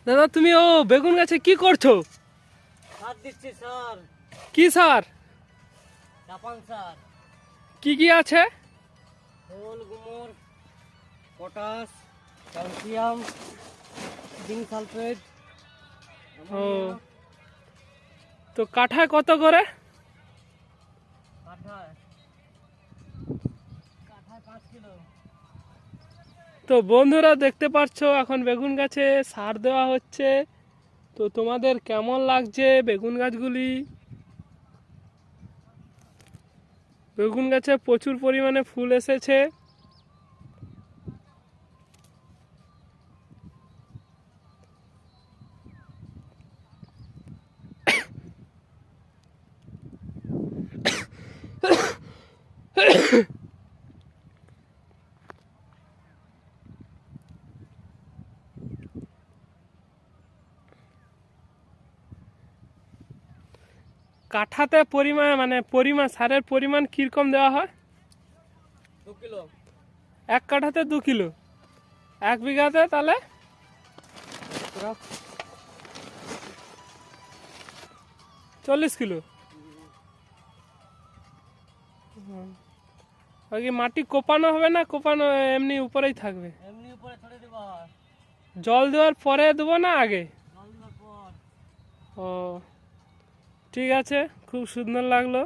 দাদা তুমি বেগুন গাছে কি করছো? সার দিচ্ছি স্যার। কি সার? Japan sir. কি কি আছে? খোল, গুমর, পটাশ, ক্যালসিয়াম, জিঙ্ক সালফেট, ও অ্যামোনিয়া। তো কাঠায় কত করে? কাঠায় কাঠায় 5 কিলো। তো বন্ধুরা দেখতে পাচ্ছো এখন বেগুন গাছে সার দেওয়া হচ্ছে। তো তোমাদের কেমন লাগছে বেগুন গাছগুলি? বেগুন গাছে প্রচুর পরিমাণে ফুল এসেছে। কাঠাতে পরিমাণ সারের পরিমাণ কিরকম দেওয়া হয়? 2 কিলো। এক কাঠাতে 2 কিলো। 1 বিঘাতে তাহলে 40 কিলো। আর কি মাটি কোপানো হবে না কোপানো এমনি উপরেই থাকবে? এমনি উপরে ছড়ে দেবো। জল দেওয়ার পরে দেবো না আগে? জল দেওয়ার পর। ও ঠিক আছে, খুব সুন্দর লাগলো।